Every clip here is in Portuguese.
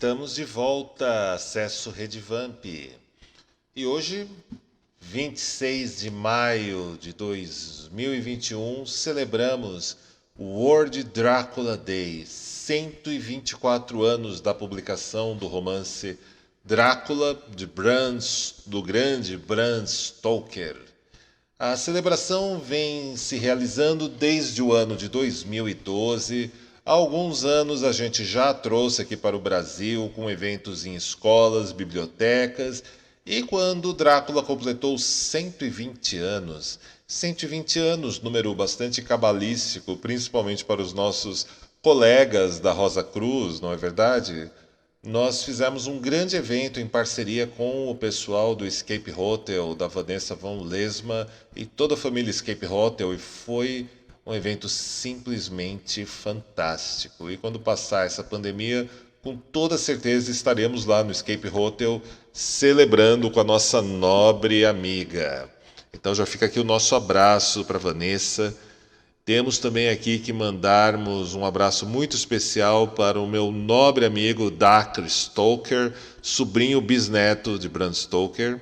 Estamos de volta, acesso Redvamp. E hoje, 26 de maio de 2021, celebramos o World Dracula Day, 124 anos da publicação do romance Drácula do grande Bram Stoker. A celebração vem se realizando desde o ano de 2012. Há alguns anos a gente já trouxe aqui para o Brasil com eventos em escolas, bibliotecas, e quando Drácula completou 120 anos. 120 anos, número bastante cabalístico, principalmente para os nossos colegas da Rosa Cruz, não é verdade? Nós fizemos um grande evento em parceria com o pessoal do Escape Hotel, da Vanessa von Lesma e toda a família Escape Hotel, e foi um evento simplesmente fantástico. E quando passar essa pandemia, com toda certeza estaremos lá no Escape Hotel celebrando com a nossa nobre amiga. Então já fica aqui o nosso abraço para Vanessa. Temos também aqui que mandarmos um abraço muito especial para o meu nobre amigo Dacre Stoker, sobrinho bisneto de Bram Stoker.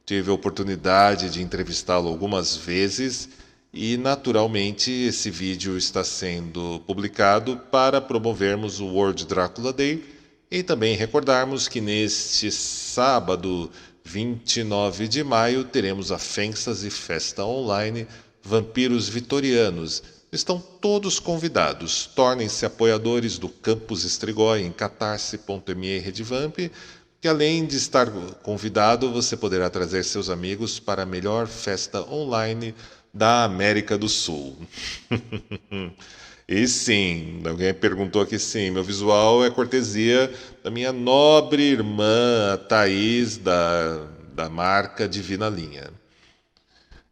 Tive a oportunidade de entrevistá-lo algumas vezes e, naturalmente, esse vídeo está sendo publicado para promovermos o World Dracula Day e também recordarmos que neste sábado, 29 de maio, teremos a Fantasy Festa Online Vampiros Vitorianos. Estão todos convidados. Tornem-se apoiadores do Campus Estrigói em catarse.me/redvamp, que além de estar convidado, você poderá trazer seus amigos para a melhor festa online da América do Sul. E sim, alguém perguntou aqui sim, meu visual é cortesia da minha nobre irmã Thaís, da marca Divina Linha.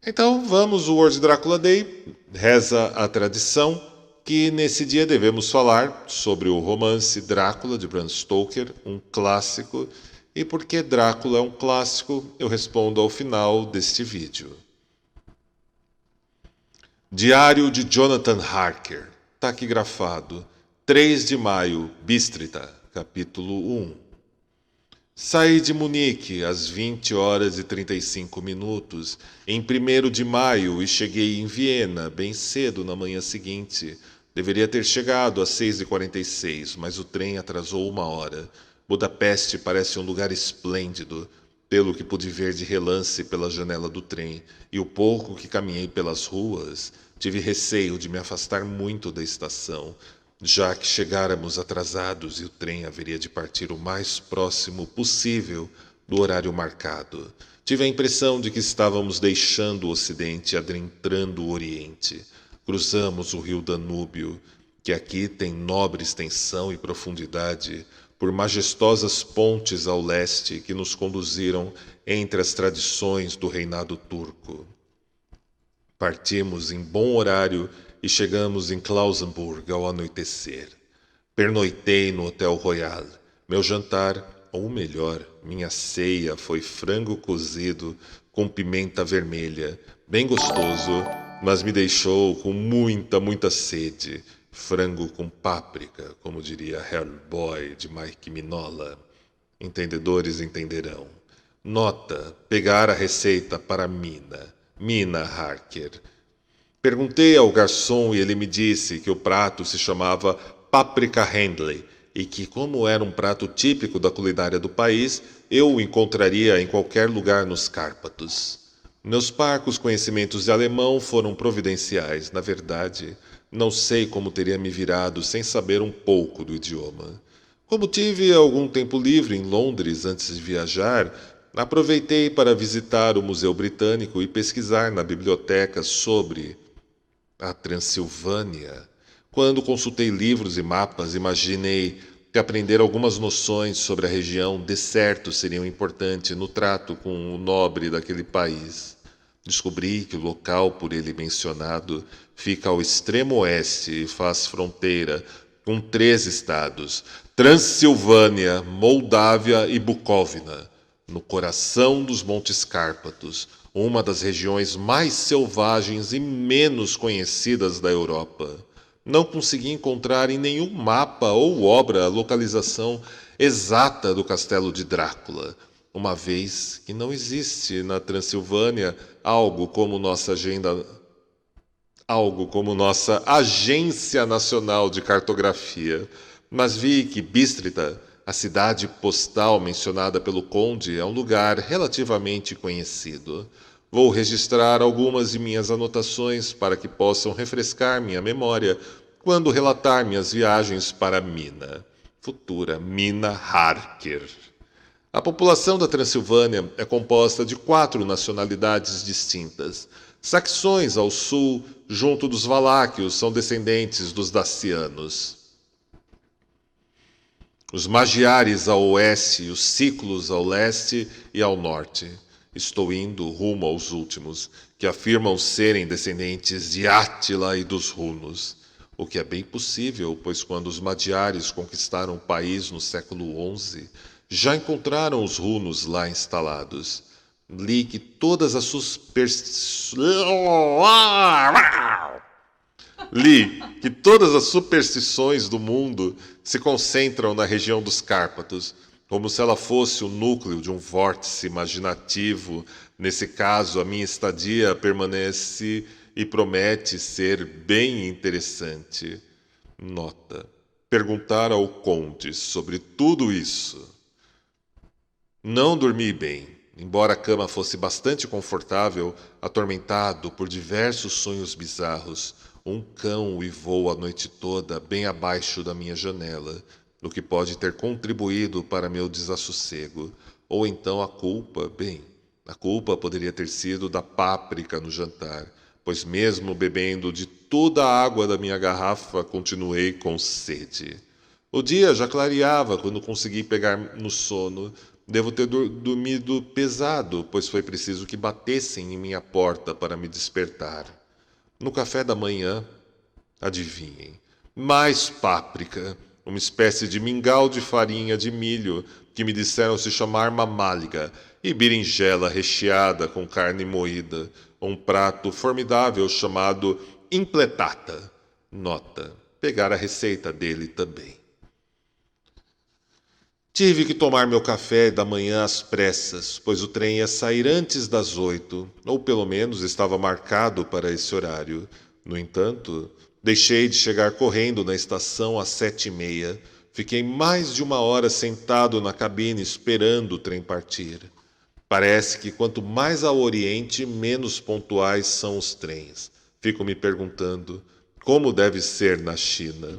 Então vamos, o World Dracula Day, reza a tradição que nesse dia devemos falar sobre o romance Drácula de Bram Stoker, um clássico, e por que Drácula é um clássico, eu respondo ao final deste vídeo. Diário de Jonathan Harker, taquigrafado, 3 de maio, Bistrita, capítulo 1. Saí de Munique às 20 horas e 35 minutos, em 1º de maio, e cheguei em Viena bem cedo na manhã seguinte. Deveria ter chegado às 6h46, mas o trem atrasou 1 hora. Budapeste parece um lugar esplêndido, pelo que pude ver de relance pela janela do trem, e o pouco que caminhei pelas ruas, tive receio de me afastar muito da estação, já que chegáramos atrasados e o trem haveria de partir o mais próximo possível do horário marcado. Tive a impressão de que estávamos deixando o Ocidente e adentrando o Oriente. Cruzamos o rio Danúbio, que aqui tem nobre extensão e profundidade, por majestosas pontes ao leste que nos conduziram entre as tradições do reinado turco. Partimos em bom horário e chegamos em Klausenburg ao anoitecer. Pernoitei no Hotel Royal. Meu jantar, ou melhor, minha ceia, foi frango cozido com pimenta vermelha, bem gostoso, mas me deixou com muita sede. Frango com páprica, como diria Hellboy de Mike Mignola. Entendedores entenderão. Nota: pegar a receita para Mina Harker. Perguntei ao garçom e ele me disse que o prato se chamava Paprika Handley e que, como era um prato típico da culinária do país, eu o encontraria em qualquer lugar nos Cárpatos. Meus parcos conhecimentos de alemão foram providenciais. Na verdade, não sei como teria me virado sem saber um pouco do idioma. Como tive algum tempo livre em Londres antes de viajar, aproveitei para visitar o Museu Britânico e pesquisar na biblioteca sobre a Transilvânia. Quando consultei livros e mapas, imaginei que aprender algumas noções sobre a região de certo seriam importantes no trato com o nobre daquele país. Descobri que o local por ele mencionado fica ao extremo oeste e faz fronteira com 3 estados, Transilvânia, Moldávia e Bucóvina, no coração dos Montes Cárpatos, uma das regiões mais selvagens e menos conhecidas da Europa. Não consegui encontrar em nenhum mapa ou obra a localização exata do castelo de Drácula, uma vez que não existe na Transilvânia algo como nossa Agência Nacional de Cartografia. Mas vi que Bístrita, a cidade postal mencionada pelo conde, é um lugar relativamente conhecido. Vou registrar algumas de minhas anotações para que possam refrescar minha memória quando relatar minhas viagens para Mina, futura Mina Harker. A população da Transilvânia é composta de 4 nacionalidades distintas. Saxões ao sul, junto dos Valáquios, são descendentes dos Dacianos. Os Magiares ao oeste, os Ciclos ao leste e ao norte. Estou indo rumo aos últimos, que afirmam serem descendentes de Átila e dos Hunos. O que é bem possível, pois quando os Magiares conquistaram o país no século XI, já encontraram os Hunos lá instalados. Li que todas as superstições do mundo se concentram na região dos Cárpatos, como se ela fosse o núcleo de um vórtice imaginativo. Nesse caso, a minha estadia permanece e promete ser bem interessante. Nota: perguntar ao conde sobre tudo isso. Não dormi bem. Embora a cama fosse bastante confortável, atormentado por diversos sonhos bizarros, um cão uivou a noite toda bem abaixo da minha janela, o que pode ter contribuído para meu desassossego. Ou então a culpa poderia ter sido da páprica no jantar, pois mesmo bebendo de toda a água da minha garrafa, continuei com sede. O dia já clareava quando consegui pegar no sono. Devo ter dormido pesado, pois foi preciso que batessem em minha porta para me despertar. No café da manhã, adivinhem, mais páprica, uma espécie de mingau de farinha de milho que me disseram se chamar mamáliga, e berinjela recheada com carne moída, um prato formidável chamado impletata. Nota: pegar a receita dele também. Tive que tomar meu café da manhã às pressas, pois o trem ia sair antes das 8, ou pelo menos estava marcado para esse horário. No entanto, deixei de chegar correndo na estação às 7h30. Fiquei mais de 1 hora sentado na cabine esperando o trem partir. Parece que quanto mais ao oriente, menos pontuais são os trens. Fico me perguntando como deve ser na China.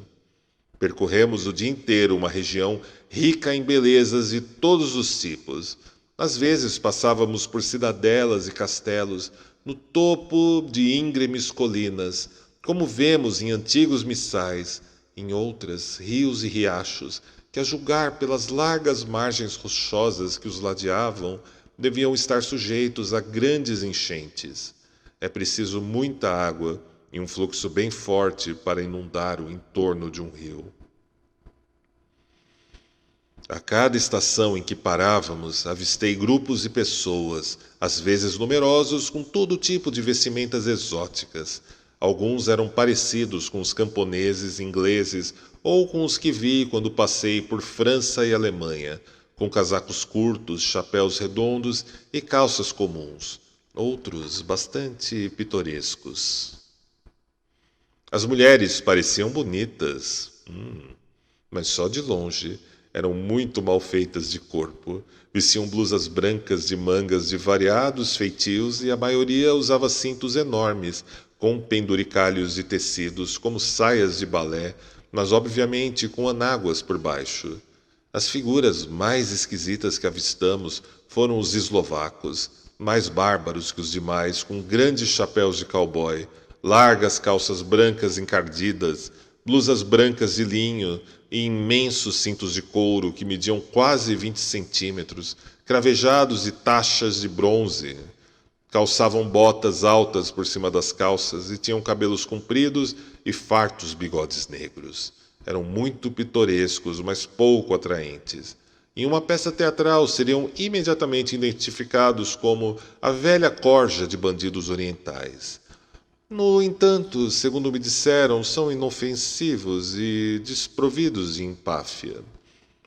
Percorremos o dia inteiro uma região rica em belezas de todos os tipos. Às vezes passávamos por cidadelas e castelos no topo de íngremes colinas, como vemos em antigos missais, em outras, rios e riachos, que a julgar pelas largas margens rochosas que os ladeavam, deviam estar sujeitos a grandes enchentes. É preciso muita água e um fluxo bem forte para inundar o entorno de um rio. A cada estação em que parávamos, avistei grupos de pessoas, às vezes numerosos, com todo tipo de vestimentas exóticas. Alguns eram parecidos com os camponeses ingleses ou com os que vi quando passei por França e Alemanha, com casacos curtos, chapéus redondos e calças comuns. Outros bastante pitorescos. As mulheres pareciam bonitas, mas só de longe. Eram muito mal feitas de corpo. Vestiam blusas brancas de mangas de variados feitios e a maioria usava cintos enormes, com penduricalhos de tecidos como saias de balé, mas obviamente com anáguas por baixo. As figuras mais esquisitas que avistamos foram os eslovacos, mais bárbaros que os demais, com grandes chapéus de cowboy, largas calças brancas encardidas, blusas brancas de linho e imensos cintos de couro que mediam quase 20 centímetros, cravejados de taxas de bronze. Calçavam botas altas por cima das calças e tinham cabelos compridos e fartos bigodes negros. Eram muito pitorescos, mas pouco atraentes. Em uma peça teatral seriam imediatamente identificados como a velha corja de bandidos orientais. No entanto, segundo me disseram, são inofensivos e desprovidos de empáfia.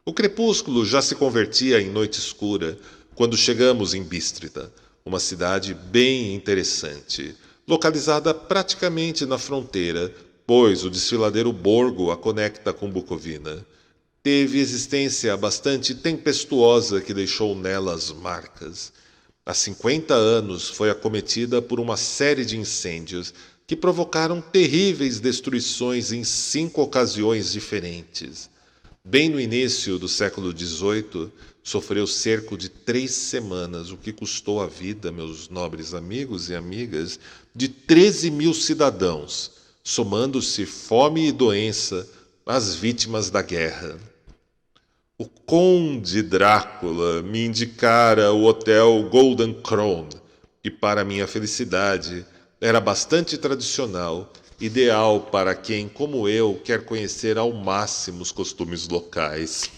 O crepúsculo já se convertia em noite escura quando chegamos em Bístrita, uma cidade bem interessante, localizada praticamente na fronteira, pois o desfiladeiro Borgo a conecta com Bucovina. Teve existência bastante tempestuosa que deixou nela as marcas. Há 50 anos foi acometida por uma série de incêndios que provocaram terríveis destruições em 5 ocasiões diferentes. Bem no início do século XVIII, sofreu cerco de 3 semanas, o que custou a vida, meus nobres amigos e amigas, de 13.000 cidadãos, somando-se fome e doença às vítimas da guerra. O Conde Drácula me indicara o hotel Golden Crown, que, para minha felicidade, era bastante tradicional, ideal para quem, como eu, quer conhecer ao máximo os costumes locais.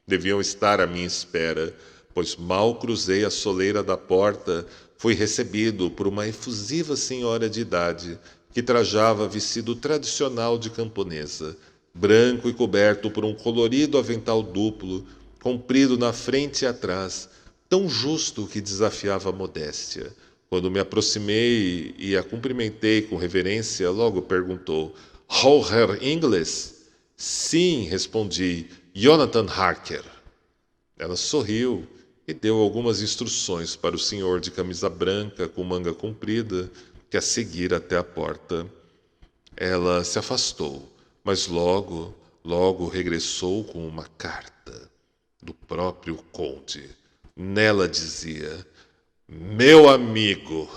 Deviam estar à minha espera, pois mal cruzei a soleira da porta, fui recebido por uma efusiva senhora de idade que trajava vestido tradicional de camponesa, branco e coberto por um colorido avental duplo, comprido na frente e atrás, tão justo que desafiava a modéstia. Quando me aproximei e a cumprimentei com reverência, logo perguntou: "How Herr Ingles?" "Sim", respondi, "Jonathan Harker." Ela sorriu e deu algumas instruções para o senhor de camisa branca com manga comprida, que a seguira até a porta. Ela se afastou, mas logo regressou com uma carta do próprio conde. Nela dizia: "Meu amigo,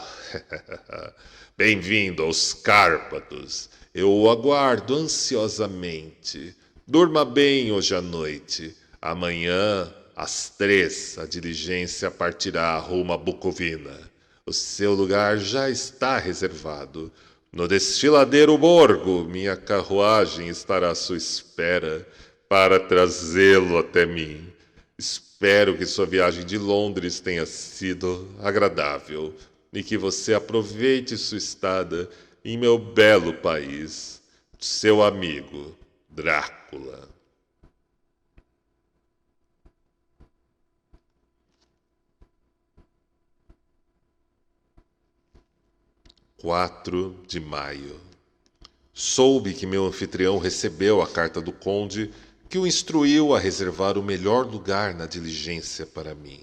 bem-vindo aos Cárpatos. Eu o aguardo ansiosamente. Durma bem hoje à noite. Amanhã, às 3, a diligência partirá rumo a Bucovina. O seu lugar já está reservado. No desfiladeiro Borgo, minha carruagem estará à sua espera para trazê-lo até mim. Espero que sua viagem de Londres tenha sido agradável e que você aproveite sua estada em meu belo país. Seu amigo, Drácula." 4 de maio. Soube que meu anfitrião recebeu a carta do conde, que o instruiu a reservar o melhor lugar na diligência para mim.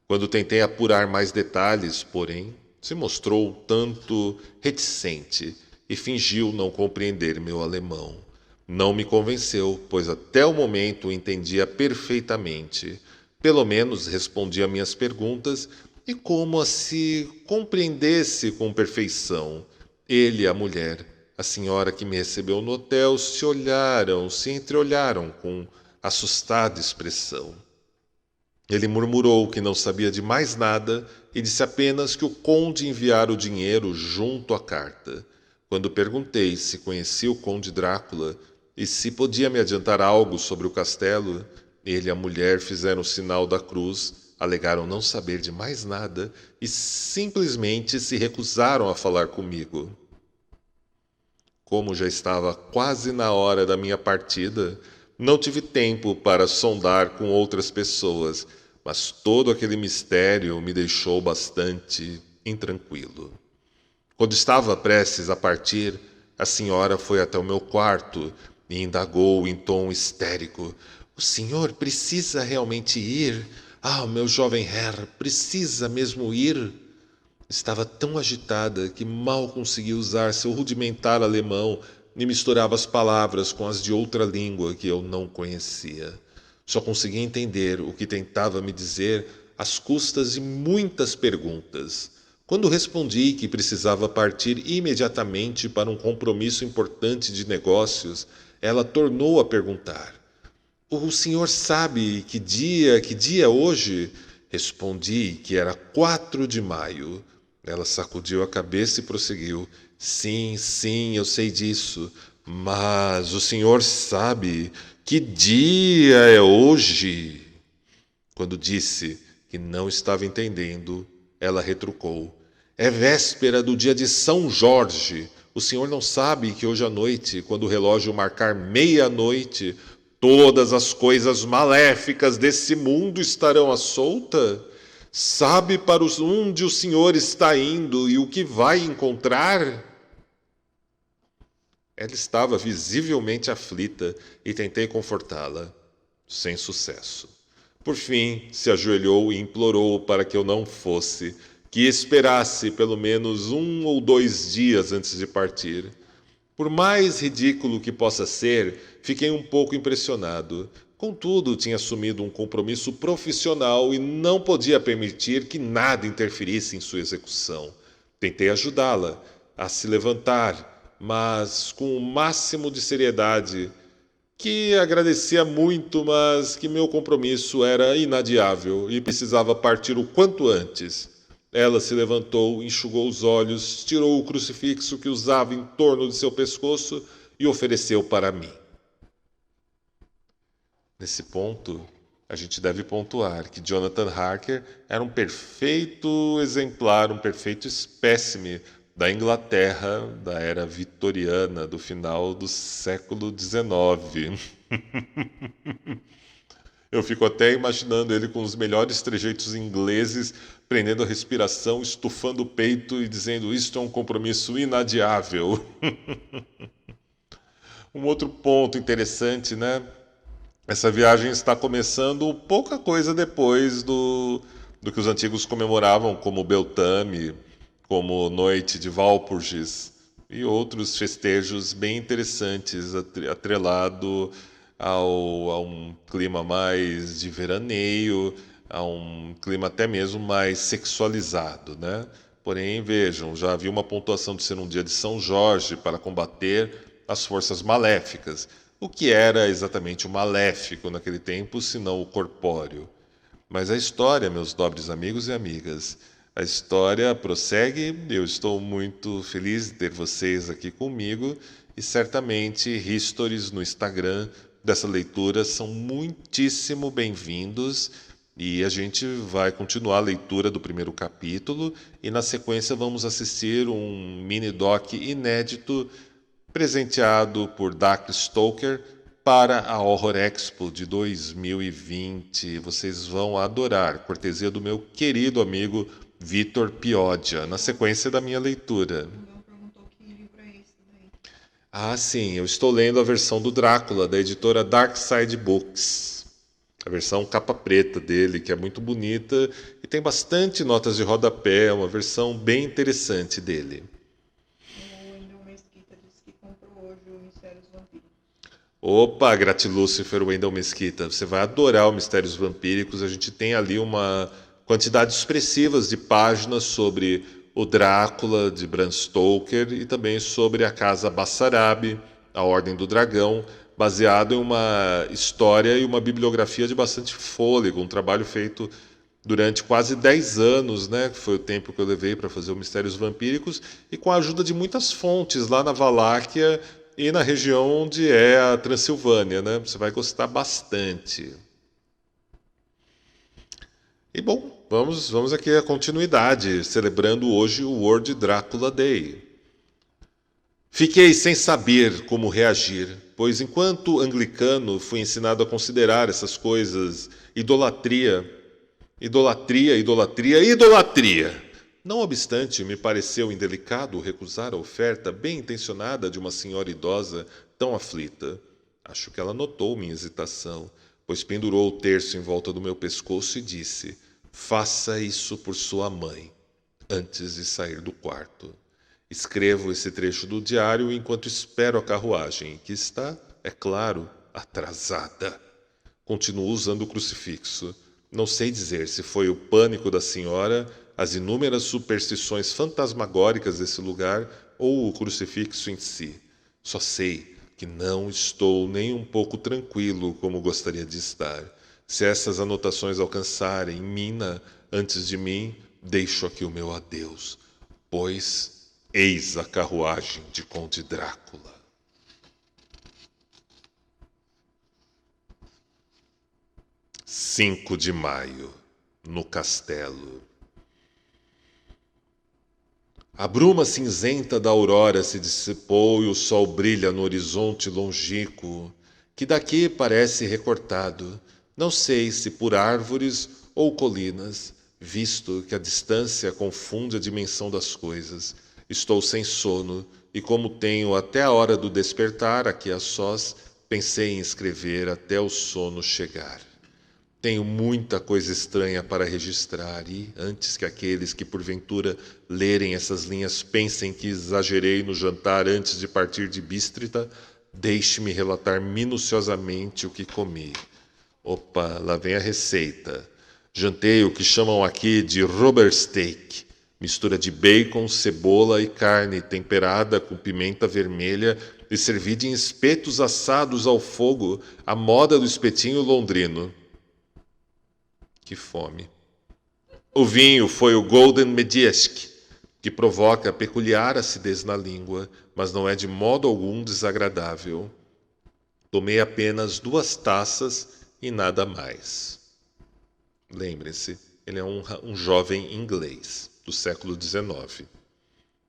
Quando tentei apurar mais detalhes, porém, se mostrou tanto reticente e fingiu não compreender meu alemão. Não me convenceu, pois até o momento o entendia perfeitamente. Pelo menos respondia minhas perguntas e como a se compreendesse com perfeição. Ele e a mulher, a senhora que me recebeu no hotel, se entreolharam com assustada expressão. Ele murmurou que não sabia de mais nada e disse apenas que o conde enviara o dinheiro junto à carta. Quando perguntei se conhecia o conde Drácula e se podia me adiantar algo sobre o castelo, ele e a mulher fizeram o sinal da cruz, alegaram não saber de mais nada e simplesmente se recusaram a falar comigo. Como já estava quase na hora da minha partida, não tive tempo para sondar com outras pessoas, mas todo aquele mistério me deixou bastante intranquilo. Quando estava prestes a partir, a senhora foi até o meu quarto e indagou em tom histérico: "O senhor precisa realmente ir? Ah, meu jovem Herr, precisa mesmo ir?" Estava tão agitada que mal conseguia usar seu rudimentar alemão e misturava as palavras com as de outra língua que eu não conhecia. Só conseguia entender o que tentava me dizer às custas de muitas perguntas. Quando respondi que precisava partir imediatamente para um compromisso importante de negócios, ela tornou a perguntar: "O senhor sabe que dia é hoje?" Respondi que era 4 de maio. Ela sacudiu a cabeça e prosseguiu: Sim, eu sei disso. Mas o senhor sabe que dia é hoje?" Quando disse que não estava entendendo, ela retrucou: "É véspera do dia de São Jorge. O senhor não sabe que hoje à noite, quando o relógio marcar meia-noite, Todas as coisas maléficas desse mundo estarão à solta? Sabe para onde o senhor está indo e o que vai encontrar? Ela estava visivelmente aflita e tentei confortá-la, sem sucesso. Por fim, se ajoelhou e implorou para que eu não fosse, que esperasse pelo menos 1 ou 2 dias antes de partir. Por mais ridículo que possa ser, fiquei um pouco impressionado. Contudo, tinha assumido um compromisso profissional e não podia permitir que nada interferisse em sua execução. Tentei ajudá-la a se levantar, mas com o máximo de seriedade, que agradecia muito, mas que meu compromisso era inadiável e precisava partir o quanto antes. Ela se levantou, enxugou os olhos, tirou o crucifixo que usava em torno de seu pescoço e ofereceu para mim. Nesse ponto, a gente deve pontuar que Jonathan Harker era um perfeito exemplar, um perfeito espécime da Inglaterra da era vitoriana, do final do século XIX. Eu fico até imaginando ele com os melhores trejeitos ingleses, prendendo a respiração, estufando o peito e dizendo: isto é um compromisso inadiável. Um outro ponto interessante, né? Essa viagem está começando pouca coisa depois do que os antigos comemoravam, como Beltane, como Noite de Walpurgis e outros festejos bem interessantes, atrelado a um clima mais de veraneio, a um clima até mesmo mais sexualizado, né? Porém, vejam, já havia uma pontuação de ser um dia de São Jorge para combater as forças maléficas. O que era exatamente o maléfico naquele tempo, senão o corpóreo? Mas a história, meus nobres amigos e amigas, a história prossegue. Eu estou muito feliz de ter vocês aqui comigo e certamente histories no Instagram dessa leitura são muitíssimo bem-vindos e a gente vai continuar a leitura do primeiro capítulo e na sequência vamos assistir um mini-doc inédito presenteado por Dark Stoker para a Horror Expo de 2020. Vocês vão adorar, cortesia do meu querido amigo Vitor Piodia, na sequência da minha leitura. Ah, sim, eu estou lendo a versão do Drácula, da editora Dark Side Books. A versão capa preta dele, que é muito bonita e tem bastante notas de rodapé, é uma versão bem interessante dele. Opa, Gratilúcifer, Wendell Mesquita, você vai adorar o Mistérios Vampíricos. A gente tem ali uma quantidade expressiva de páginas sobre o Drácula de Bram Stoker e também sobre a Casa Bassarabi, a Ordem do Dragão, baseado em uma história e uma bibliografia de bastante fôlego, um trabalho feito durante quase 10 anos, né, que foi o tempo que eu levei para fazer o Mistérios Vampíricos, e com a ajuda de muitas fontes lá na Valáquia e na região onde é a Transilvânia, né? Você vai gostar bastante. E bom, vamos aqui à continuidade, celebrando hoje o World Drácula Day. Fiquei sem saber como reagir, pois enquanto anglicano fui ensinado a considerar essas coisas idolatria, idolatria, idolatria, idolatria. Não obstante, me pareceu indelicado recusar a oferta bem intencionada de uma senhora idosa tão aflita. Acho que ela notou minha hesitação, pois pendurou o terço em volta do meu pescoço e disse: faça isso por sua mãe, antes de sair do quarto. Escrevo esse trecho do diário enquanto espero a carruagem, que está, é claro, atrasada. Continuo usando o crucifixo. Não sei dizer se foi o pânico da senhora, as inúmeras superstições fantasmagóricas desse lugar ou o crucifixo em si. Só sei que não estou nem um pouco tranquilo como gostaria de estar. Se essas anotações alcançarem Mina antes de mim, deixo aqui o meu adeus, pois eis a carruagem de Conde Drácula. – 5 de maio, no castelo. A bruma cinzenta da aurora se dissipou e o sol brilha no horizonte longínquo. que daqui parece recortado, não sei se por árvores ou colinas, visto que a distância confunde a dimensão das coisas. Estou sem sono, e como tenho até a hora do despertar aqui a sós, pensei em escrever até o sono chegar. Tenho muita coisa estranha para registrar e, antes que aqueles que porventura lerem essas linhas pensem que exagerei no jantar antes de partir de Bístrita, deixe-me relatar minuciosamente o que comi. Opa, lá vem a receita. Jantei o que chamam aqui de rubber steak, mistura de bacon, cebola e carne temperada com pimenta vermelha e servida em espetos assados ao fogo, à moda do espetinho londrino. Que fome. O vinho foi o Golden Mediesk, que provoca peculiar acidez na língua, mas não é de modo algum desagradável. Tomei apenas 2 taças e nada mais. Lembre-se, ele é um jovem inglês do século XIX.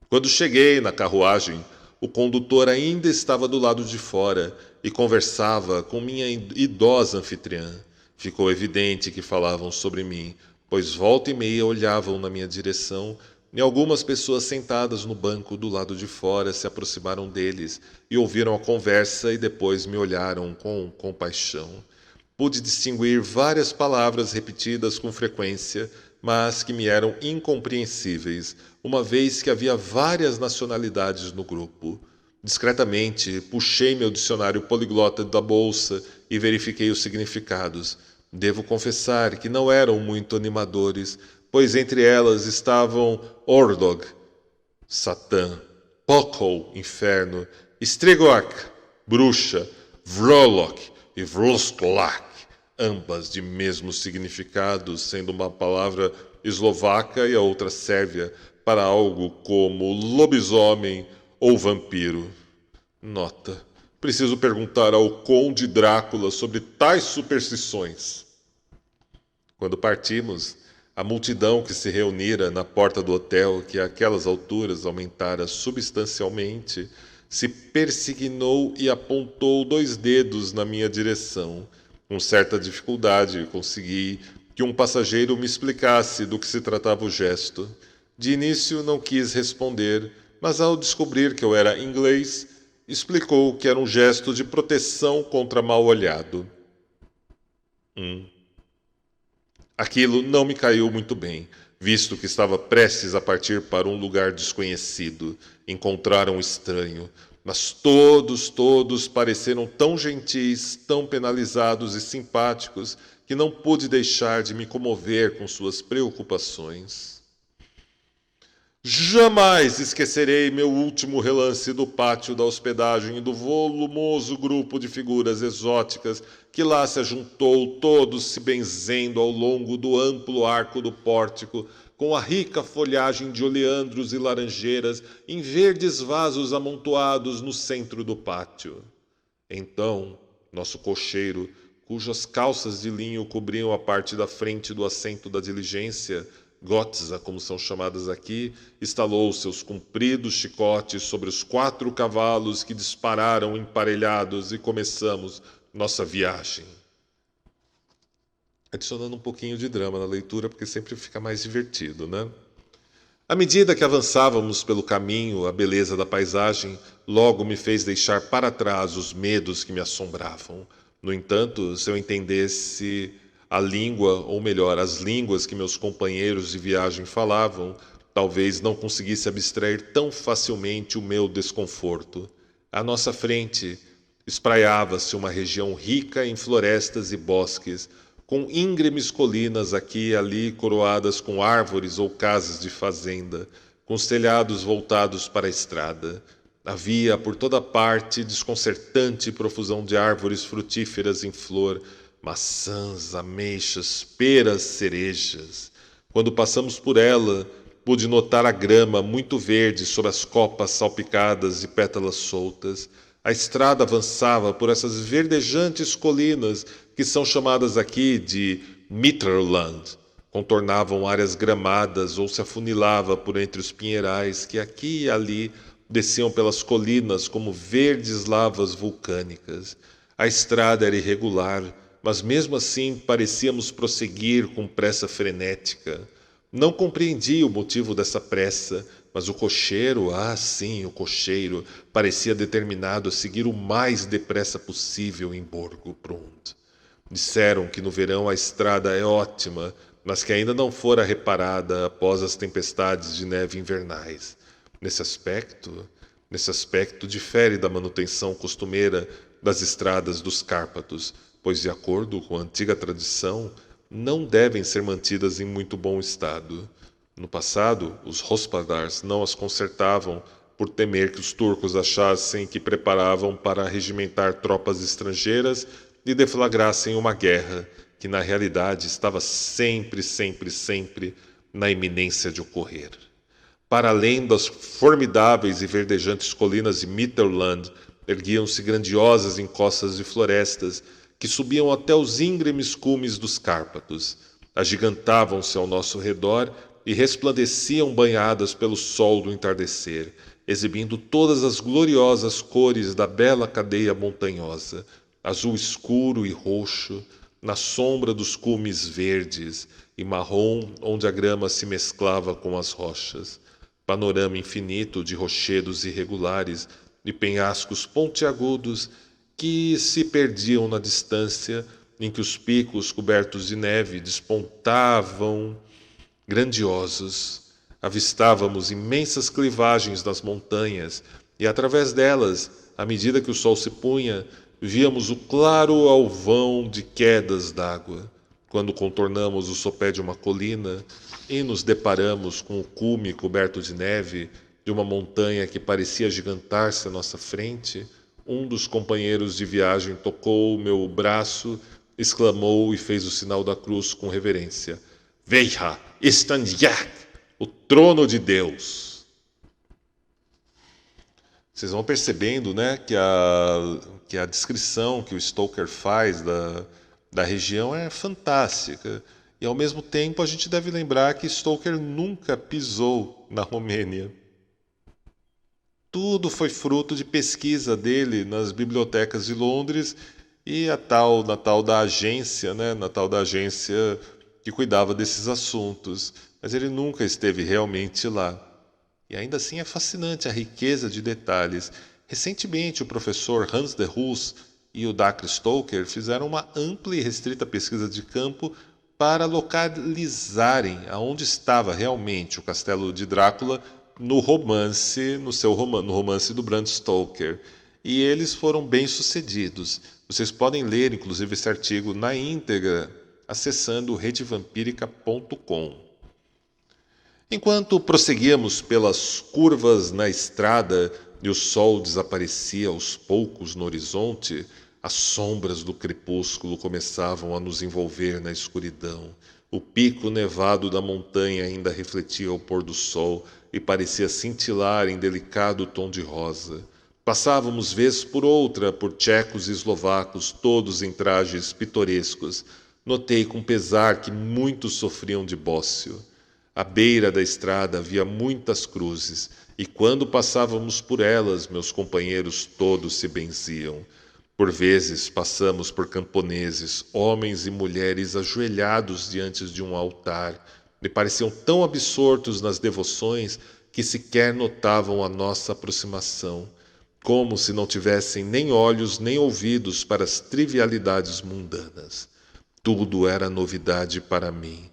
Quando cheguei na carruagem, o condutor ainda estava do lado de fora e conversava com minha idosa anfitriã. Ficou evidente que falavam sobre mim, pois volta e meia olhavam na minha direção e algumas pessoas sentadas no banco do lado de fora se aproximaram deles e ouviram a conversa e depois me olharam com compaixão. Pude distinguir várias palavras repetidas com frequência, mas que me eram incompreensíveis, uma vez que havia várias nacionalidades no grupo. Discretamente, puxei meu dicionário poliglota da bolsa e verifiquei os significados. Devo confessar que não eram muito animadores, pois entre elas estavam Ordog, Satã, Pokol, inferno, Stregoak, bruxa, Vrolok e Vroskolak, ambas de mesmo significado, sendo uma palavra eslovaca e a outra sérvia para algo como lobisomem ou vampiro. Nota: preciso perguntar ao Conde Drácula sobre tais superstições. Quando partimos, a multidão que se reunira na porta do hotel, que àquelas alturas aumentara substancialmente, se persignou e apontou 2 dedos na minha direção. Com certa dificuldade, consegui que um passageiro me explicasse do que se tratava o gesto. De início não quis responder, mas ao descobrir que eu era inglês, explicou que era um gesto de proteção contra mal-olhado. Aquilo não me caiu muito bem, visto que estava prestes a partir para um lugar desconhecido, encontrar um estranho. Mas todos pareceram tão gentis, tão penalizados e simpáticos, que não pude deixar de me comover com suas preocupações. Jamais esquecerei meu último relance do pátio da hospedagem e do volumoso grupo de figuras exóticas que lá se ajuntou, todos se benzendo ao longo do amplo arco do pórtico, com a rica folhagem de oleandros e laranjeiras em verdes vasos amontoados no centro do pátio. Então, nosso cocheiro, cujas calças de linho cobriam a parte da frente do assento da diligência, Gotza, como são chamadas aqui, estalou seus compridos chicotes sobre os 4 cavalos que dispararam emparelhados e começamos nossa viagem. Adicionando um pouquinho de drama na leitura, porque sempre fica mais divertido, né? À medida que avançávamos pelo caminho, a beleza da paisagem logo me fez deixar para trás os medos que me assombravam. No entanto, se eu entendesse a língua, ou melhor, as línguas que meus companheiros de viagem falavam, talvez não conseguisse abstrair tão facilmente o meu desconforto. À nossa frente, espraiava-se uma região rica em florestas e bosques, com íngremes colinas aqui e ali coroadas com árvores ou casas de fazenda, com os telhados voltados para a estrada. Havia por toda parte desconcertante profusão de árvores frutíferas em flor, maçãs, ameixas, peras, cerejas. Quando passamos por ela, pude notar a grama muito verde sob as copas salpicadas de pétalas soltas. A estrada avançava por essas verdejantes colinas que são chamadas aqui de Mitterland. Contornavam áreas gramadas ou se afunilava por entre os pinheirais que aqui e ali desciam pelas colinas como verdes lavas vulcânicas. A estrada era irregular, mas mesmo assim parecíamos prosseguir com pressa frenética. Não compreendi o motivo dessa pressa, mas o cocheiro, o cocheiro, parecia determinado a seguir o mais depressa possível em Borgo Brund. Disseram que no verão a estrada é ótima, mas que ainda não fora reparada após as tempestades de neve invernais. Nesse aspecto difere da manutenção costumeira das estradas dos Cárpatos, pois, de acordo com a antiga tradição, não devem ser mantidas em muito bom estado. No passado, os hospadars não as consertavam por temer que os turcos achassem que preparavam para regimentar tropas estrangeiras e deflagrassem uma guerra que, na realidade, estava sempre na iminência de ocorrer. Para além das formidáveis e verdejantes colinas de Mittelland, erguiam-se grandiosas encostas de florestas que subiam até os íngremes cumes dos Cárpatos. Agigantavam-se ao nosso redor e resplandeciam banhadas pelo sol do entardecer, exibindo todas as gloriosas cores da bela cadeia montanhosa, azul escuro e roxo, na sombra dos cumes verdes, e marrom onde a grama se mesclava com as rochas. Panorama infinito de rochedos irregulares e penhascos pontiagudos que se perdiam na distância, em que os picos cobertos de neve despontavam grandiosos. Avistávamos imensas clivagens das montanhas e, através delas, à medida que o sol se punha, víamos o claro alvão de quedas d'água. Quando contornamos o sopé de uma colina e nos deparamos com o cume coberto de neve de uma montanha que parecia agigantar-se à nossa frente, um dos companheiros de viagem tocou o meu braço, exclamou e fez o sinal da cruz com reverência. Veja, Standjak, o trono de Deus. Vocês vão percebendo, né, que a descrição que o Stoker faz da região é fantástica. E, ao mesmo tempo, a gente deve lembrar que Stoker nunca pisou na Romênia. Tudo foi fruto de pesquisa dele nas bibliotecas de Londres e na tal da agência que cuidava desses assuntos. Mas ele nunca esteve realmente lá. E ainda assim é fascinante a riqueza de detalhes. Recentemente, o professor Hans de Hulst e o Dacre Stoker fizeram uma ampla e restrita pesquisa de campo para localizarem aonde estava realmente o castelo de Drácula no romance do Bram Stoker. E eles foram bem-sucedidos. Vocês podem ler, inclusive, esse artigo na íntegra acessando redevampírica.com. Enquanto prosseguíamos pelas curvas na estrada e o sol desaparecia aos poucos no horizonte, as sombras do crepúsculo começavam a nos envolver na escuridão. O pico nevado da montanha ainda refletia o pôr do sol e parecia cintilar em delicado tom de rosa. Passávamos vez por outra por tchecos e eslovacos, todos em trajes pitorescos. Notei com pesar que muitos sofriam de bócio. À beira da estrada havia muitas cruzes, e quando passávamos por elas, meus companheiros todos se benziam. Por vezes passamos por camponeses, homens e mulheres ajoelhados diante de um altar, e pareciam tão absortos nas devoções que sequer notavam a nossa aproximação, como se não tivessem nem olhos nem ouvidos para as trivialidades mundanas. Tudo era novidade para mim,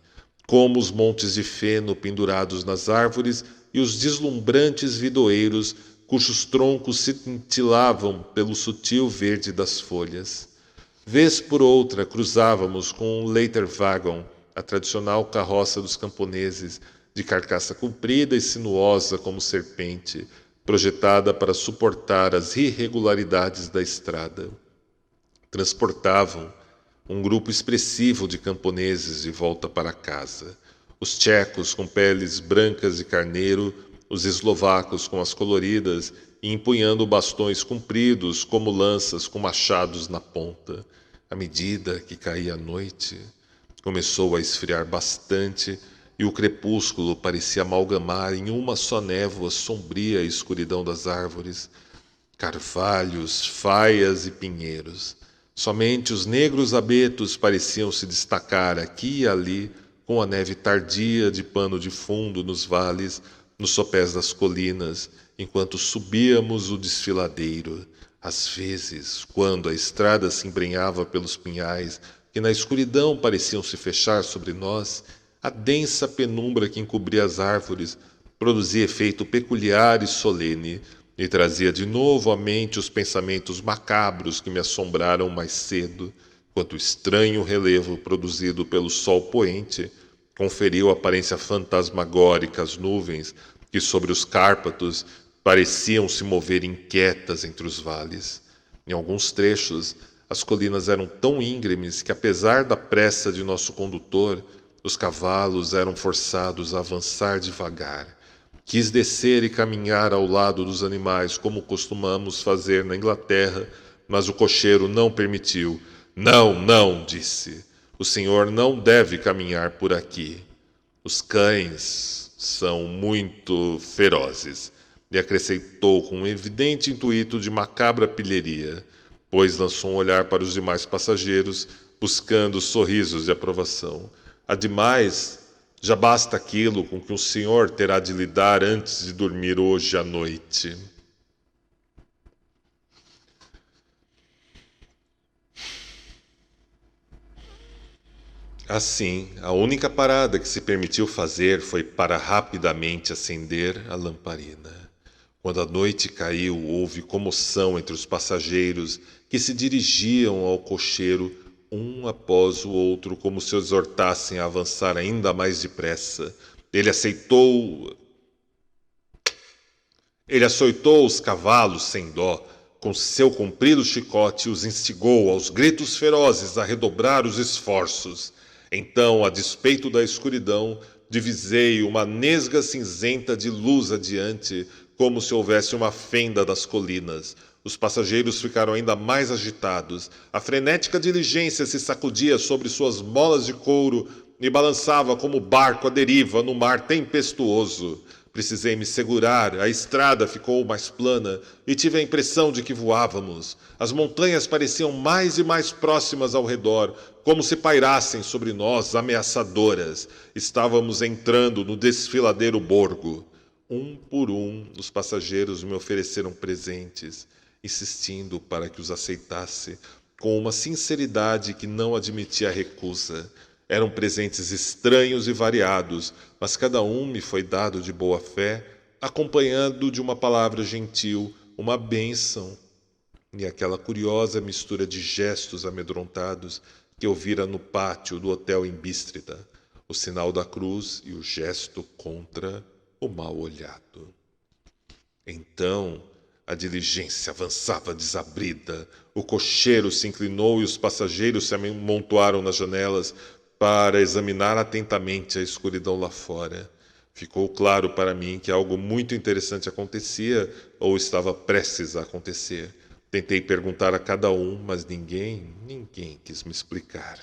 como os montes de feno pendurados nas árvores e os deslumbrantes vidoeiros cujos troncos cintilavam pelo sutil verde das folhas. Vez por outra cruzávamos com um Leiterwagen, a tradicional carroça dos camponeses, de carcaça comprida e sinuosa como serpente, projetada para suportar as irregularidades da estrada. Transportavam um grupo expressivo de camponeses de volta para casa. Os tchecos com peles brancas de carneiro, os eslovacos com as coloridas e empunhando bastões compridos como lanças com machados na ponta. À medida que caía a noite, começou a esfriar bastante e o crepúsculo parecia amalgamar em uma só névoa sombria a escuridão das árvores, carvalhos, faias e pinheiros. Somente os negros abetos pareciam se destacar aqui e ali, com a neve tardia de pano de fundo nos vales, nos sopés das colinas, enquanto subíamos o desfiladeiro. Às vezes, quando a estrada se embrenhava pelos pinhais, que na escuridão pareciam se fechar sobre nós, a densa penumbra que encobria as árvores produzia efeito peculiar e solene, e trazia de novo à mente os pensamentos macabros que me assombraram mais cedo, quando o estranho relevo produzido pelo sol poente conferiu aparência fantasmagórica às nuvens que sobre os Cárpatos pareciam se mover inquietas entre os vales. Em alguns trechos, as colinas eram tão íngremes que, apesar da pressa de nosso condutor, os cavalos eram forçados a avançar devagar. Quis descer e caminhar ao lado dos animais, como costumamos fazer na Inglaterra, mas o cocheiro não permitiu. Não, não, disse. O senhor não deve caminhar por aqui. Os cães são muito ferozes. E acrescentou com um evidente intuito de macabra pilheria, pois lançou um olhar para os demais passageiros, buscando sorrisos de aprovação. Ademais, já basta aquilo com que o senhor terá de lidar antes de dormir hoje à noite. Assim, a única parada que se permitiu fazer foi para rapidamente acender a lamparina. Quando a noite caiu, houve comoção entre os passageiros que se dirigiam ao cocheiro um após o outro, como se exortassem a avançar ainda mais depressa. Ele açoitou os cavalos sem dó. Com seu comprido chicote, os instigou aos gritos ferozes a redobrar os esforços. Então, a despeito da escuridão, divisei uma nesga cinzenta de luz adiante, como se houvesse uma fenda das colinas. Os passageiros ficaram ainda mais agitados. A frenética diligência se sacudia sobre suas molas de couro e balançava como barco à deriva no mar tempestuoso. Precisei me segurar, a estrada ficou mais plana e tive a impressão de que voávamos. As montanhas pareciam mais e mais próximas ao redor, como se pairassem sobre nós ameaçadoras. Estávamos entrando no desfiladeiro Borgo. Um por um, os passageiros me ofereceram presentes, insistindo para que os aceitasse com uma sinceridade que não admitia recusa. Eram presentes estranhos e variados, mas cada um me foi dado de boa fé, acompanhado de uma palavra gentil, uma bênção, e aquela curiosa mistura de gestos amedrontados que eu vira no pátio do hotel em Bístrita, o sinal da cruz e o gesto contra o mal olhado. Então, a diligência avançava desabrida. O cocheiro se inclinou e os passageiros se amontoaram nas janelas para examinar atentamente a escuridão lá fora. Ficou claro para mim que algo muito interessante acontecia ou estava prestes a acontecer. Tentei perguntar a cada um, mas ninguém quis me explicar.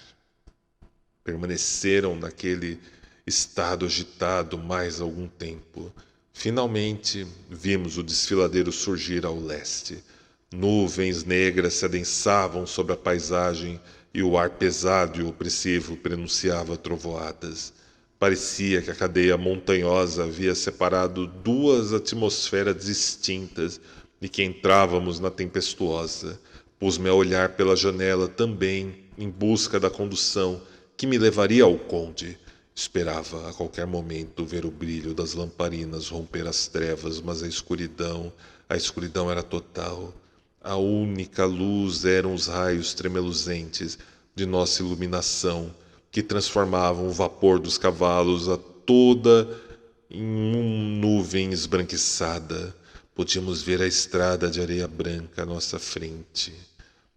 Permaneceram naquele estado agitado mais algum tempo. Finalmente, vimos o desfiladeiro surgir ao leste. Nuvens negras se adensavam sobre a paisagem e o ar pesado e opressivo prenunciava trovoadas. Parecia que a cadeia montanhosa havia separado duas atmosferas distintas e que entrávamos na tempestuosa. Pus-me a olhar pela janela também, em busca da condução que me levaria ao conde. Esperava a qualquer momento ver o brilho das lamparinas romper as trevas, mas a escuridão era total. A única luz eram os raios tremeluzentes de nossa iluminação, que transformavam o vapor dos cavalos a toda em uma nuvem esbranquiçada. Podíamos ver a estrada de areia branca à nossa frente,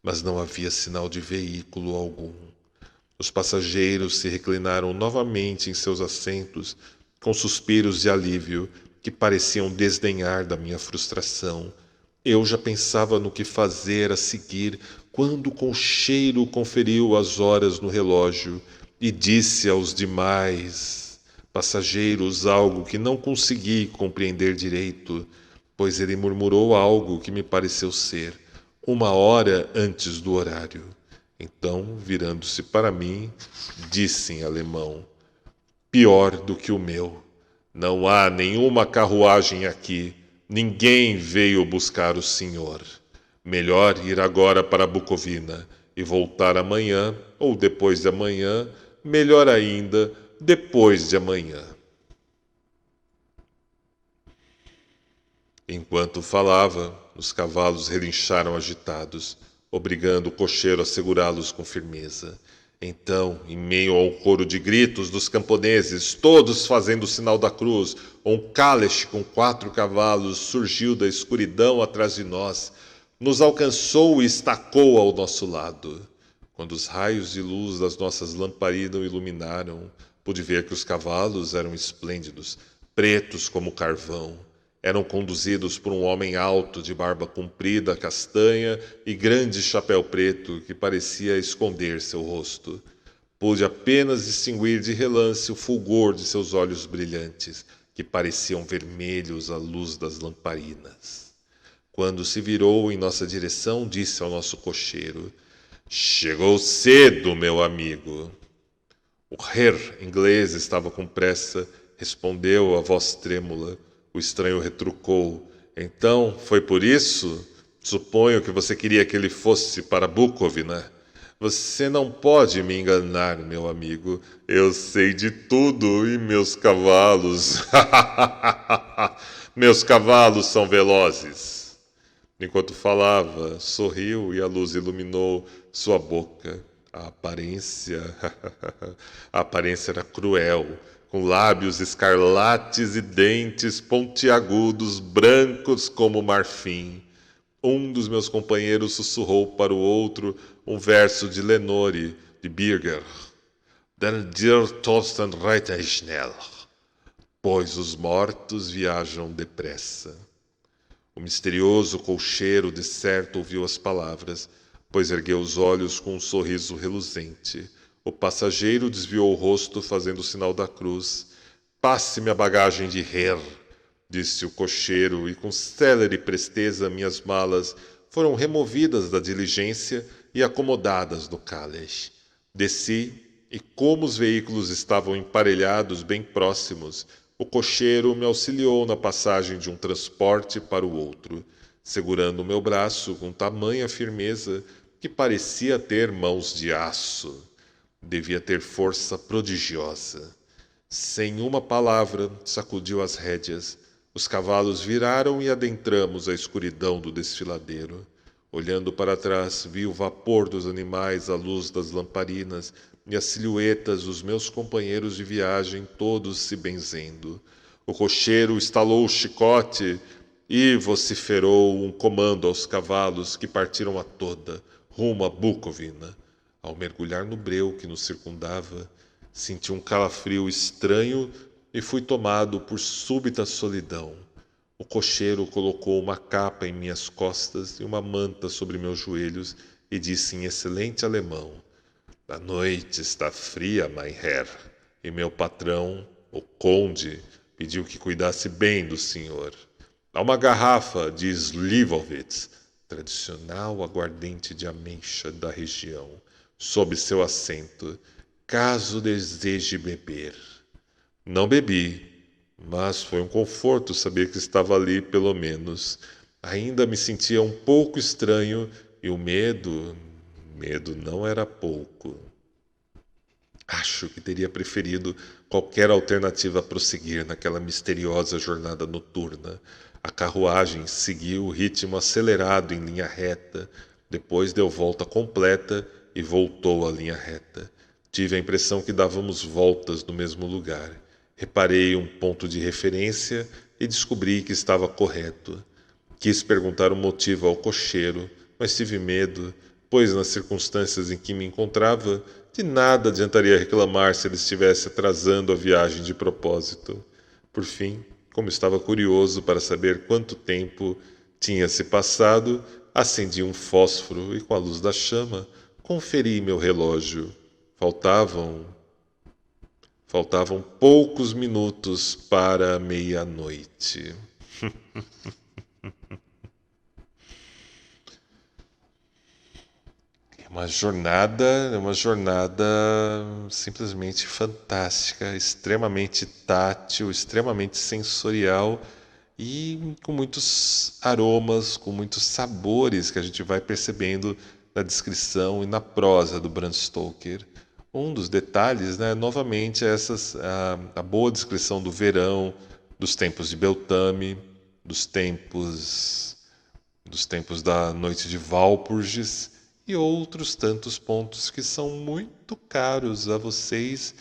mas não havia sinal de veículo algum. Os passageiros se reclinaram novamente em seus assentos, com suspiros de alívio que pareciam desdenhar da minha frustração. Eu já pensava no que fazer a seguir, quando o concheiro conferiu as horas no relógio e disse aos demais passageiros algo que não consegui compreender direito, pois ele murmurou algo que me pareceu ser 1 hora antes do horário. Então, virando-se para mim, disse em alemão: pior do que o meu. Não há nenhuma carruagem aqui. Ninguém veio buscar o senhor. Melhor ir agora para Bucovina e voltar amanhã ou depois de amanhã, melhor ainda, depois de amanhã. Enquanto falava, os cavalos relincharam agitados, obrigando o cocheiro a segurá-los com firmeza. Então, em meio ao coro de gritos dos camponeses, todos fazendo o sinal da cruz, um caleche com 4 cavalos surgiu da escuridão atrás de nós, nos alcançou e estacou ao nosso lado. Quando os raios de luz das nossas lamparinas o iluminaram, pude ver que os cavalos eram esplêndidos, pretos como carvão. Eram conduzidos por um homem alto, de barba comprida, castanha e grande chapéu preto, que parecia esconder seu rosto. Pude apenas distinguir de relance o fulgor de seus olhos brilhantes, que pareciam vermelhos à luz das lamparinas. Quando se virou em nossa direção, disse ao nosso cocheiro: chegou cedo, meu amigo. O Herr inglês estava com pressa, respondeu a voz trêmula. O estranho retrucou: então, foi por isso? Suponho que você queria que ele fosse para Bukovina. Você não pode me enganar, meu amigo. Eu sei de tudo e meus cavalos. Meus cavalos são velozes. Enquanto falava, sorriu e a luz iluminou sua boca. A aparência. A aparência era cruel, com lábios escarlates e dentes pontiagudos, brancos como marfim. Um dos meus companheiros sussurrou para o outro um verso de Lenore, de Birger. Den dir Tosten reiten schnell, pois os mortos viajam depressa. O misterioso colcheiro de certo ouviu as palavras, pois ergueu os olhos com um sorriso reluzente. O passageiro desviou o rosto, fazendo o sinal da cruz. Passe-me a bagagem de Herr, disse o cocheiro, e com célere presteza minhas malas foram removidas da diligência e acomodadas no caleche. Desci, e como os veículos estavam emparelhados bem próximos, o cocheiro me auxiliou na passagem de um transporte para o outro, segurando o meu braço com tamanha firmeza que parecia ter mãos de aço. Devia ter força prodigiosa. Sem uma palavra, sacudiu as rédeas. Os cavalos viraram e adentramos a escuridão do desfiladeiro. Olhando para trás, vi o vapor dos animais à luz das lamparinas e as silhuetas dos meus companheiros de viagem, todos se benzendo. O cocheiro estalou o chicote e vociferou um comando aos cavalos que partiram a toda, rumo a Bukovina. Ao mergulhar no breu que nos circundava, senti um calafrio estranho e fui tomado por súbita solidão. O cocheiro colocou uma capa em minhas costas e uma manta sobre meus joelhos e disse em excelente alemão: a noite está fria, mein Herr, e meu patrão, o conde, pediu que cuidasse bem do senhor. Há uma garrafa de Slivovitz, tradicional aguardente de ameixa da região, sob seu assento, caso deseje beber. Não bebi, mas foi um conforto saber que estava ali pelo menos. Ainda me sentia um pouco estranho e o medo não era pouco. Acho que teria preferido qualquer alternativa a prosseguir naquela misteriosa jornada noturna. A carruagem seguiu o ritmo acelerado em linha reta, depois deu volta completa e voltou à linha reta. Tive a impressão que dávamos voltas no mesmo lugar. Reparei um ponto de referência e descobri que estava correto. Quis perguntar o motivo ao cocheiro, mas tive medo, pois nas circunstâncias em que me encontrava, de nada adiantaria reclamar se ele estivesse atrasando a viagem de propósito. Por fim, como estava curioso para saber quanto tempo tinha se passado, acendi um fósforo e, com a luz da chama, conferi meu relógio. Faltavam poucos minutos para meia-noite. É uma jornada simplesmente fantástica, extremamente tátil, extremamente sensorial e com muitos aromas, com muitos sabores que a gente vai percebendo na descrição e na prosa do Bram Stoker. Um dos detalhes, né, novamente, é a boa descrição do verão, dos tempos de Beltane, dos tempos da noite de Valpurgis e outros tantos pontos que são muito caros a vocês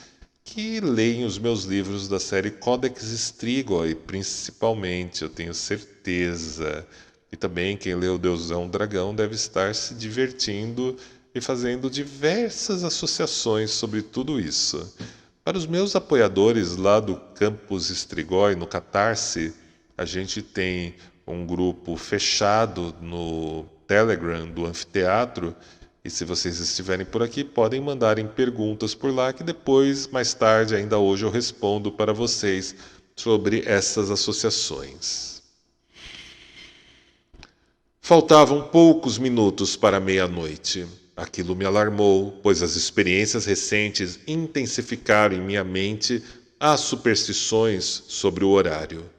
que leem os meus livros da série Codex Strigoi, principalmente, eu tenho certeza. E também quem lê O Deus é um Dragão deve estar se divertindo e fazendo diversas associações sobre tudo isso. Para os meus apoiadores lá do Campus Strigoi, no Catarse, a gente tem um grupo fechado no Telegram do Anfiteatro. E se vocês estiverem por aqui, podem mandarem perguntas por lá que depois, mais tarde, ainda hoje, eu respondo para vocês sobre essas associações. Faltavam poucos minutos para meia-noite. Aquilo me alarmou, pois as experiências recentes intensificaram em minha mente as superstições sobre o horário.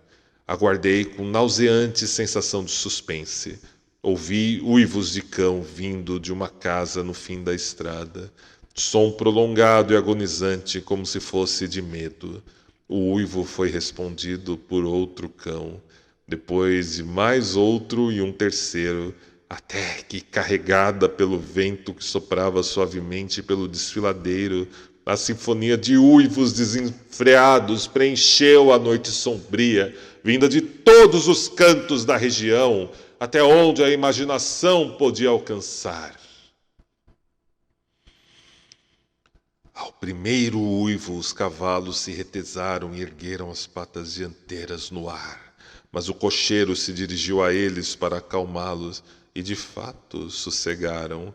Aguardei com nauseante sensação de suspense. Ouvi uivos de cão vindo de uma casa no fim da estrada. Som prolongado e agonizante, como se fosse de medo. O uivo foi respondido por outro cão, depois de mais outro e um terceiro, até que, carregada pelo vento que soprava suavemente pelo desfiladeiro, a sinfonia de uivos desenfreados preencheu a noite sombria, vinda de todos os cantos da região, até onde a imaginação podia alcançar. Ao primeiro uivo, os cavalos se retesaram e ergueram as patas dianteiras no ar, mas o cocheiro se dirigiu a eles para acalmá-los e, de fato, sossegaram.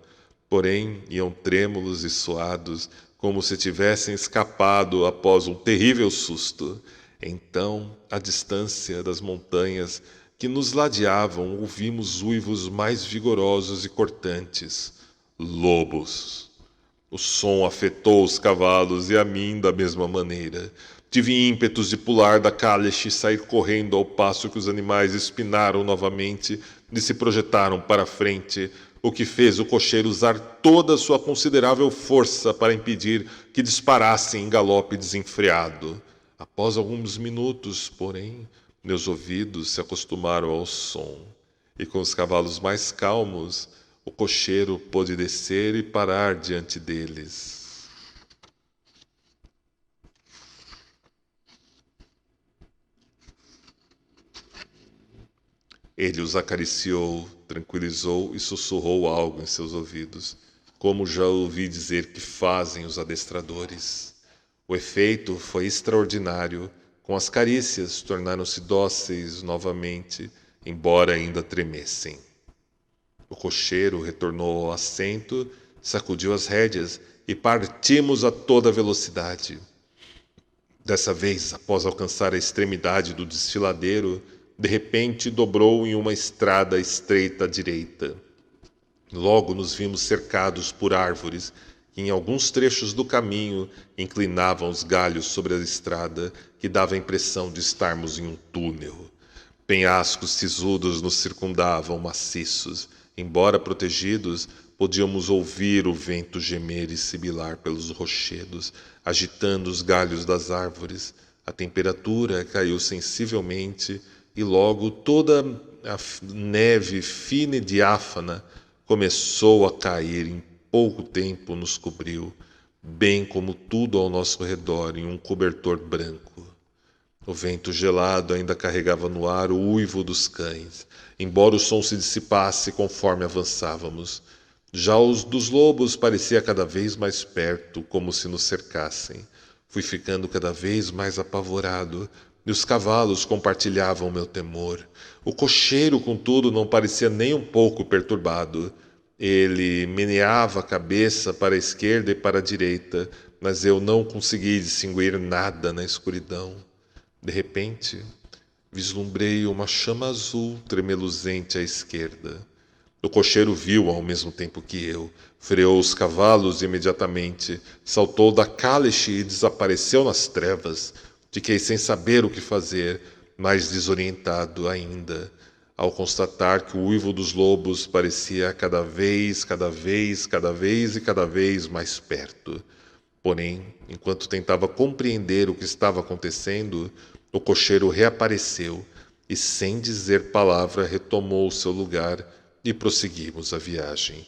Porém, iam trêmulos e suados, como se tivessem escapado após um terrível susto. Então, à distância das montanhas que nos ladeavam, ouvimos uivos mais vigorosos e cortantes. Lobos. O som afetou os cavalos e a mim da mesma maneira. Tive ímpetos de pular da caleche e sair correndo ao passo que os animais espinaram novamente e se projetaram para a frente, o que fez o cocheiro usar toda a sua considerável força para impedir que disparassem em galope desenfreado. Após alguns minutos, porém, meus ouvidos se acostumaram ao som, e com os cavalos mais calmos, o cocheiro pôde descer e parar diante deles. Ele os acariciou, tranquilizou e sussurrou algo em seus ouvidos, como já ouvi dizer que fazem os adestradores. O efeito foi extraordinário. Com as carícias, tornaram-se dóceis novamente, embora ainda tremessem. O cocheiro retornou ao assento, sacudiu as rédeas e partimos a toda velocidade. Dessa vez, após alcançar a extremidade do desfiladeiro, de repente dobrou em uma estrada estreita à direita. Logo nos vimos cercados por árvores que em alguns trechos do caminho inclinavam os galhos sobre a estrada, que dava a impressão de estarmos em um túnel. Penhascos sisudos nos circundavam, maciços. Embora protegidos, podíamos ouvir o vento gemer e sibilar pelos rochedos, agitando os galhos das árvores. A temperatura caiu sensivelmente e logo toda a neve fina e diáfana começou a cair. Em pouco tempo nos cobriu, bem como tudo ao nosso redor, em um cobertor branco. O vento gelado ainda carregava no ar o uivo dos cães, embora o som se dissipasse conforme avançávamos. Já os dos lobos parecia cada vez mais perto, como se nos cercassem. Fui ficando cada vez mais apavorado, e os cavalos compartilhavam meu temor. O cocheiro, contudo, não parecia nem um pouco perturbado. Ele meneava a cabeça para a esquerda e para a direita, mas eu não consegui distinguir nada na escuridão. De repente, vislumbrei uma chama azul tremeluzente à esquerda. O cocheiro viu ao mesmo tempo que eu, freou os cavalos e imediatamente saltou da caleche e desapareceu nas trevas. Fiquei sem saber o que fazer, mais desorientado ainda, ao constatar que o uivo dos lobos parecia cada vez mais perto. Porém, enquanto tentava compreender o que estava acontecendo, o cocheiro reapareceu e, sem dizer palavra, retomou seu lugar e prosseguimos a viagem.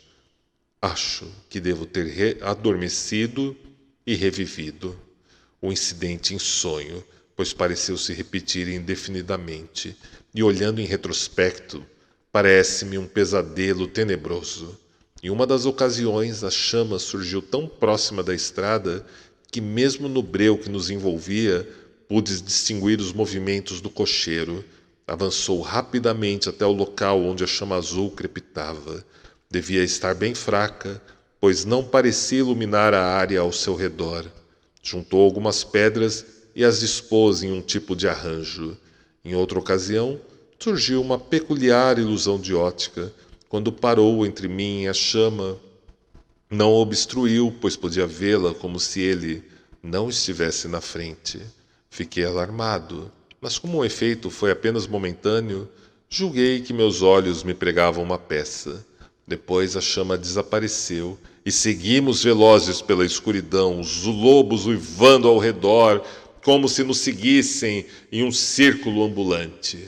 Acho que devo ter adormecido e revivido o incidente em sonho, pois pareceu se repetir indefinidamente, e olhando em retrospecto, parece-me um pesadelo tenebroso. Em uma das ocasiões, a chama surgiu tão próxima da estrada que, mesmo no breu que nos envolvia, pude distinguir os movimentos do cocheiro. Avançou rapidamente até o local onde a chama azul crepitava. Devia estar bem fraca, pois não parecia iluminar a área ao seu redor. Juntou algumas pedras e as dispôs em um tipo de arranjo. Em outra ocasião, surgiu uma peculiar ilusão de ótica. Quando parou entre mim e a chama, não obstruiu, pois podia vê-la como se ele não estivesse na frente. Fiquei alarmado, mas como o efeito foi apenas momentâneo, julguei que meus olhos me pregavam uma peça. Depois a chama desapareceu e seguimos velozes pela escuridão, os lobos uivando ao redor, como se nos seguissem em um círculo ambulante.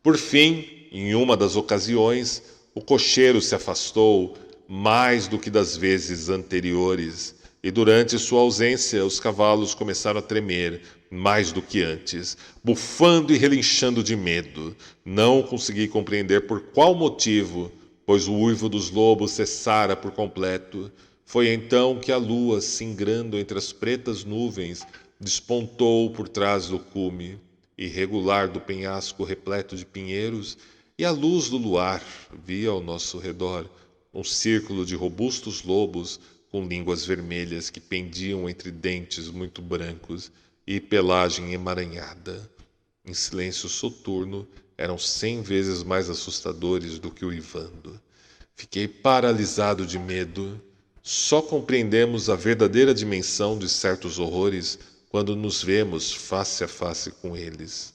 Por fim, em uma das ocasiões, o cocheiro se afastou mais do que das vezes anteriores, e durante sua ausência os cavalos começaram a tremer mais do que antes, bufando e relinchando de medo. Não consegui compreender por qual motivo, pois o uivo dos lobos cessara por completo. Foi então que a lua, singrando entre as pretas nuvens, despontou por trás do cume irregular do penhasco repleto de pinheiros, e à luz do luar via ao nosso redor um círculo de robustos lobos com línguas vermelhas que pendiam entre dentes muito brancos e pelagem emaranhada. Em silêncio soturno, eram 100 vezes mais assustadores do que o uivando. Fiquei paralisado de medo. Só compreendemos a verdadeira dimensão de certos horrores quando nos vemos face a face com eles.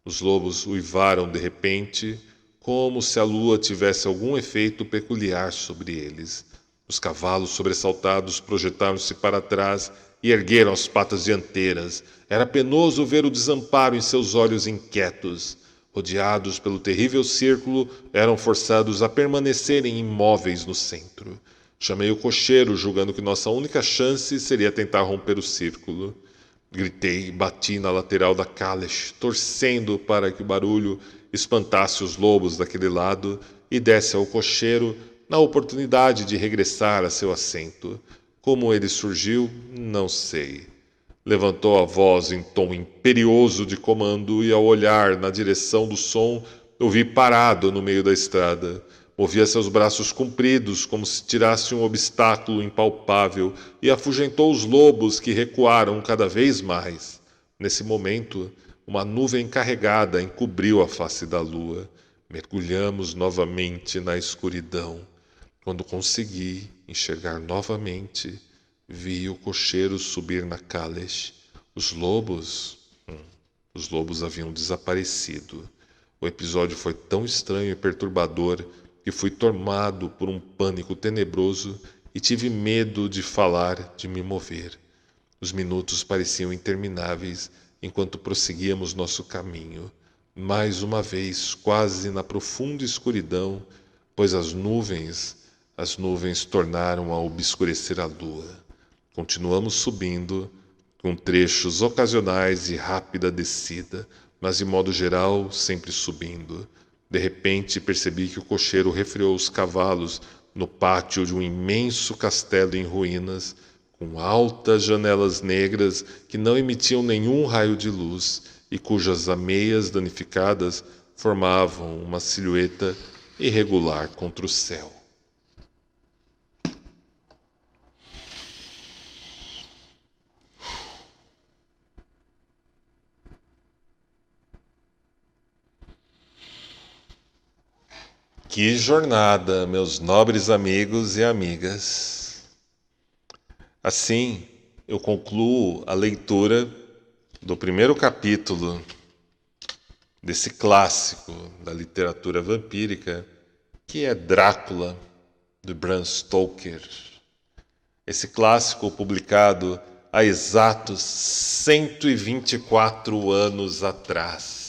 Os lobos uivaram de repente, como se a lua tivesse algum efeito peculiar sobre eles. Os cavalos sobressaltados projetaram-se para trás e ergueram as patas dianteiras. Era penoso ver o desamparo em seus olhos inquietos. Rodeados pelo terrível círculo, eram forçados a permanecerem imóveis no centro. Chamei o cocheiro, julgando que nossa única chance seria tentar romper o círculo. Gritei e bati na lateral da caleche, torcendo para que o barulho espantasse os lobos daquele lado e desse ao cocheiro a oportunidade de regressar a seu assento. Como ele surgiu, não sei. Levantou a voz em tom imperioso de comando e, ao olhar na direção do som, o vi parado no meio da estrada. Movia seus braços compridos, como se tirasse um obstáculo impalpável, e afugentou os lobos que recuaram cada vez mais. Nesse momento, uma nuvem carregada encobriu a face da lua. Mergulhamos novamente na escuridão. Quando consegui enxergar novamente, vi o cocheiro subir na caleche. Os lobos... Os lobos haviam desaparecido. O episódio foi tão estranho e perturbador que fui tomado por um pânico tenebroso e tive medo de falar, de me mover. Os minutos pareciam intermináveis enquanto prosseguíamos nosso caminho, mais uma vez quase na profunda escuridão, pois as nuvens tornaram a obscurecer a lua. Continuamos subindo, com trechos ocasionais de rápida descida, mas de modo geral sempre subindo. De repente percebi que o cocheiro refreou os cavalos no pátio de um imenso castelo em ruínas, com altas janelas negras que não emitiam nenhum raio de luz e cujas ameias danificadas formavam uma silhueta irregular contra o céu. Que jornada, meus nobres amigos e amigas. Assim, eu concluo a leitura do primeiro capítulo desse clássico da literatura vampírica, que é Drácula, de Bram Stoker. Esse clássico publicado há exatos 124 anos atrás,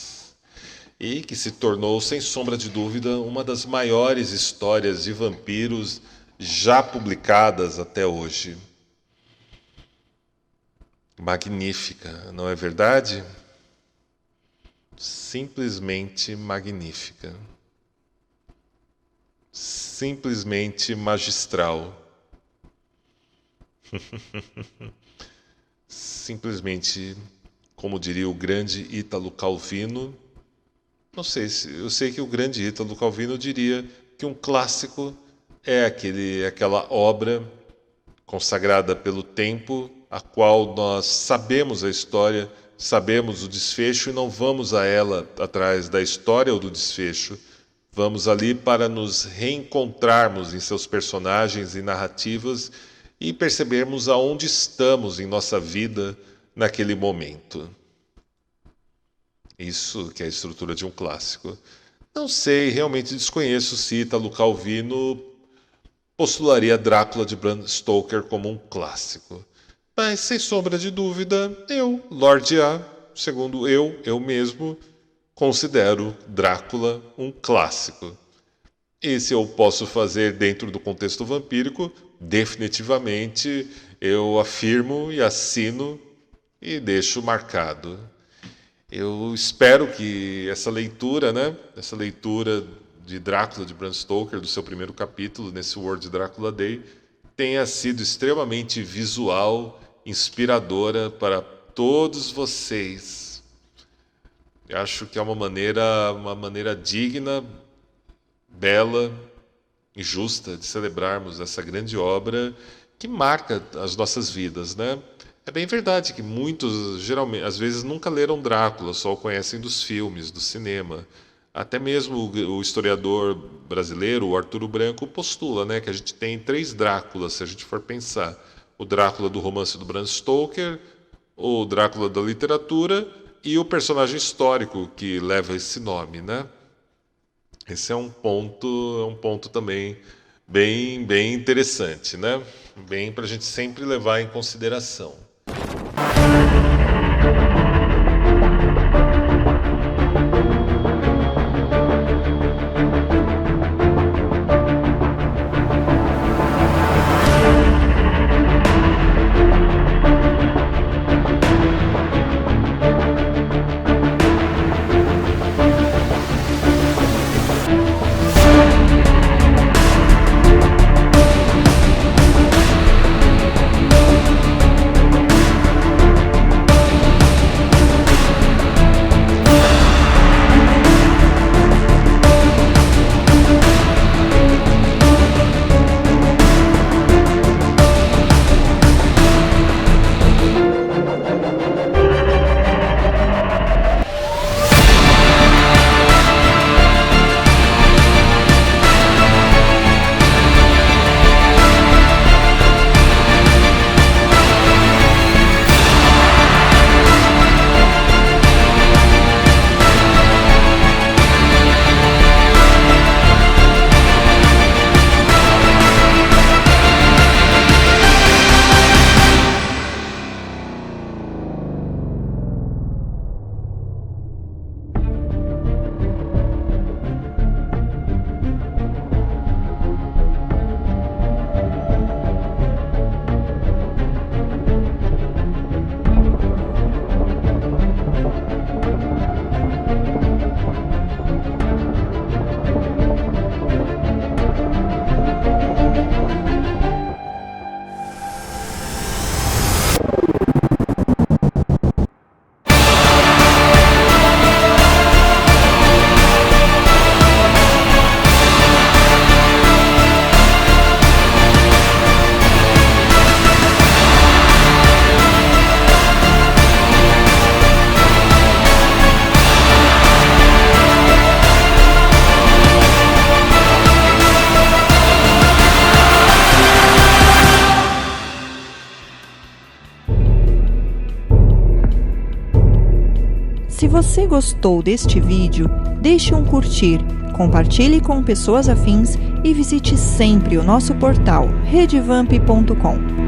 e que se tornou, sem sombra de dúvida, uma das maiores histórias de vampiros já publicadas até hoje. Magnífica, não é verdade? Simplesmente magnífica. Simplesmente magistral. Simplesmente, como diria o grande Ítalo Calvino, eu sei que o grande Ítalo Calvino diria que um clássico é aquela obra consagrada pelo tempo, a qual nós sabemos a história, sabemos o desfecho e não vamos a ela atrás da história ou do desfecho. Vamos ali para nos reencontrarmos em seus personagens e narrativas e percebermos aonde estamos em nossa vida naquele momento. Isso que é a estrutura de um clássico. Não sei, realmente desconheço se Ítalo Calvino postularia Drácula de Bram Stoker como um clássico. Mas, sem sombra de dúvida, eu, Lorde A, segundo eu mesmo, considero Drácula um clássico. E se eu posso fazer dentro do contexto vampírico, definitivamente eu afirmo e assino e deixo marcado. Eu espero que essa leitura de Drácula de Bram Stoker, do seu primeiro capítulo nesse World Drácula Day, tenha sido extremamente visual, inspiradora para todos vocês. Eu acho que é uma maneira digna, bela e justa de celebrarmos essa grande obra que marca as nossas vidas, né? É bem verdade que muitos, geralmente, às vezes nunca leram Drácula, só o conhecem dos filmes, do cinema. Até mesmo o historiador brasileiro, o Arturo Branco, postula, né, que a gente tem 3 Dráculas, se a gente for pensar. O Drácula do romance do Bram Stoker, o Drácula da literatura e o personagem histórico que leva esse nome, né? Esse é um ponto também bem interessante, né? Bem para a gente sempre levar em consideração. Se você gostou deste vídeo, deixe um curtir, compartilhe com pessoas afins e visite sempre o nosso portal redevamp.com.